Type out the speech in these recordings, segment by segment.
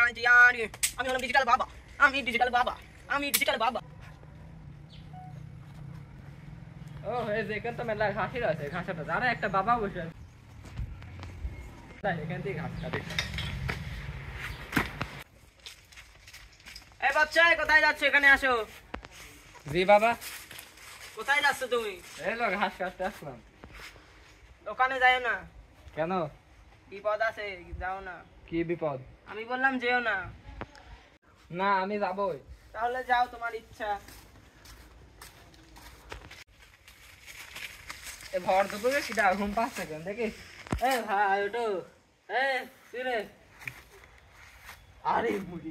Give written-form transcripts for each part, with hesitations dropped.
জানি আমি হলাম ডিজিটাল বাবা, আমি ডিজিটাল বাবা, আমি ডিজিটাল বাবা। ও এই যে এখানে তো মেলা ঘাসই আছে, ঘাসটা যারা একটা বাবা বসে আছে তাই এখান থেকে ঘাস কাটে। এই বাচ্চা কোথায় যাচ্ছ? এখানে আসো। জি বাবা। কোথায় যাচ্ছ তুমি? এই তো ঘাস কাটতে আসলাম। দোকানে যাও না। কেন? বিপদ আছে, যাও না। কি বিপদ? আমি বললাম যেও না। না আমি যাবই। তাহলে যাও, তোমার ইচ্ছা। এ ভর দুপুরে কিটা ঘুম পাচ্ছে কেন দেখিস? এ ভাই ওটো। এ তুই রে। আরে মুড়ি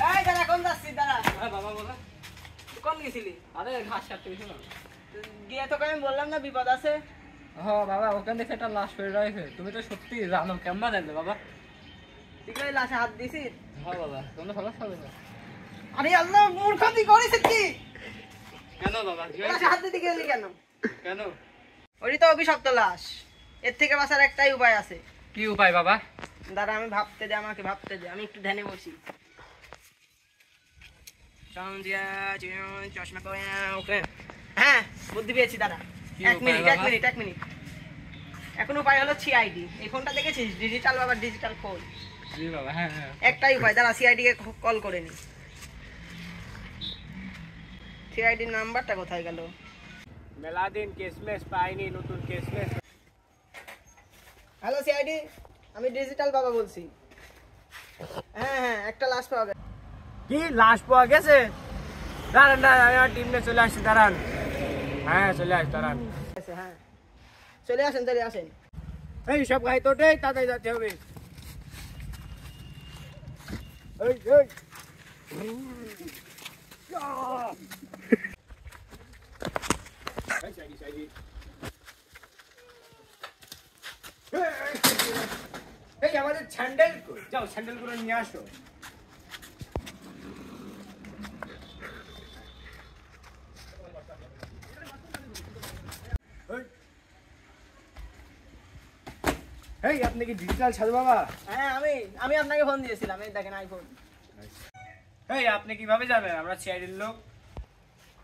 এই দাদা কোন যাচ্ছিস দাদা? বাবা বলে কোন গেছিলি? আরে ঘাস কাটতে গেছিলাম। গিয়ে তোকে আমি বললাম না বিপদ আছে। হ্যাঁ বাবা, ওখান থেকে একটা লাশ পড়ে রয়েছে, তুমি তো সত্যি জানো, কেমন জানলে বাবা? তুই কি ওই লাশে হাত দিছিস? হ্যাঁ বাবা, তোমরা ভালো খাবে না। আরে আল্লাহ, মূর্খ তুই করিস কি? কেন বাবা? লাশে হাত দিতে গেলি কেন? কেন? ওই তো অভিশপ্ত লাশ। এর থেকে বাঁচার একটাই উপায় আছে। কি উপায় বাবা? দাঁড়া আমি ভাবতে দে, আমাকে ভাবতে দে, আমি একটু ধ্যানে বসি। চশমা করে ওকে। হ্যাঁ বুদ্ধি পেয়েছি, দাঁড়া। এক মিনিট। এখন উপায় হলো সিআইডি। এই ফোনটা দেখেছিস? ডিজিটাল বাবার ডিজিটাল ফোন। জি বাবা। হ্যাঁ হ্যাঁ। একটাই উপায়, দাঁড়া সিআইডি কে কল করে নি। সিআইডির নাম্বারটা কোথায় গেল? মেলা দিন কেসমেস পাইনি, নতুন কেসমেস। হ্যালো সিআইডি, আমি ডিজিটাল বাবা বলছি। হ্যাঁ একটা লাশ পাওয়া গেছে। কি লাশ পাওয়া গেছে? দাঁড়ান আমি আমার টিম নিয়ে চলে আসছি, দাঁড়ান। হ্যাঁ চলে আস, দাঁড়ান। হ্যাঁ চলে আসেন। এই সব গাই তোটে তাড়াতাড়ি যেতে হবে। এই আমাদের স্যান্ডেল কই? যাও স্যান্ডেল গুলো নিয়ে আসো। এই আপনি কি ডিজিটাল সাধু বাবা? হ্যাঁ আমি আপনাকে ফোন দিয়েছিলাম, এই দেখেন আইফোন। এই আপনি কিভাবে যাবেন? আমরা সিআইডির লোক।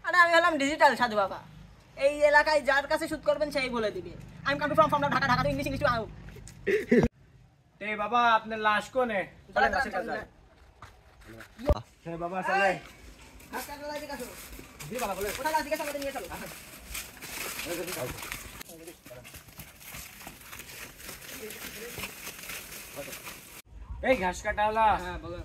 আরে আমি হলাম ডিজিটাল সাধু বাবা। এই এলাকায় যার কাছে শুট করবেন সেই বলে দিবে। I am come from Dhaka তো ইংলিশ টু আউট। এই বাবা আপনার লাশ কোনে? চলেন লাশের কাছে যাই। হ্যাঁ বাবা চলে। জি বাবা বলে। ওটা লাশ দিকে সামনে নিয়ে চলো। এই ঘাস কাটাওয়ালা, হ্যাঁ বলো।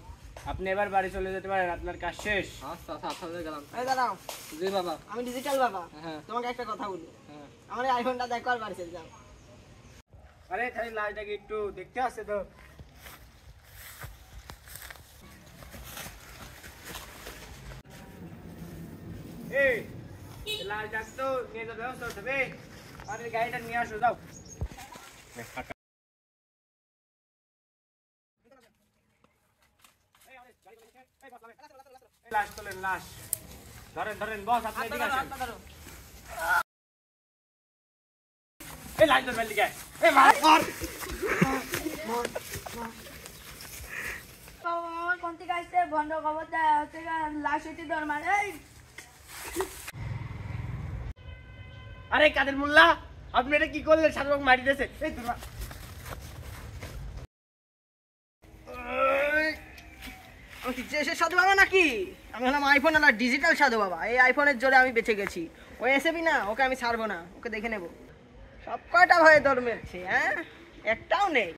আপনি এবার বাড়ি চলে যেতে পারেন, আপনার কাজ শেষ। আচ্ছা গেলাম। এই দাঁড়াও। জি বাবা। আমি ডিজিটাল বাবা। হ্যাঁ। তোমাকে একটা কথা বলি। হ্যাঁ। আমার এই আইফোনটা দেখো আর বাড়ি চলে যাও। আরে তাহলে লাশটাকে একটু দেখতে আসছে তো। এই লাশটা তো নিয়ে যাওয়ার ব্যবস্থা করতে হবে। আর এই গাড়িটা নিয়ে আসো, যাও। লাশ তোলেন, লাশ ধরেন বস, আপনি এদিকে আসেন। এই লাশ ধরবেন দিকে। এই মার কোন থেকে আসছে বন্ধ খবর দেয় হচ্ছে লাশ হইতে দর মারে। আরে কাদের মোল্লা, আপনি এটা কি করলেন? সাধুবাবু মারি দিয়েছে। এই তোমরা আমি কি যে সাধু বাবা নাকি? আমি হলাম আইফোন আর ডিজিটাল সাধু বাবা। এই আইফোনের জোরে আমি বেঁচে গেছি। ও এসেবি না, ওকে আমি ছাড়বো না, ওকে দেখে নেবো। সব কয়টা ভয়ে দৌড় মেরেছে, হ্যাঁ একটাও নেই।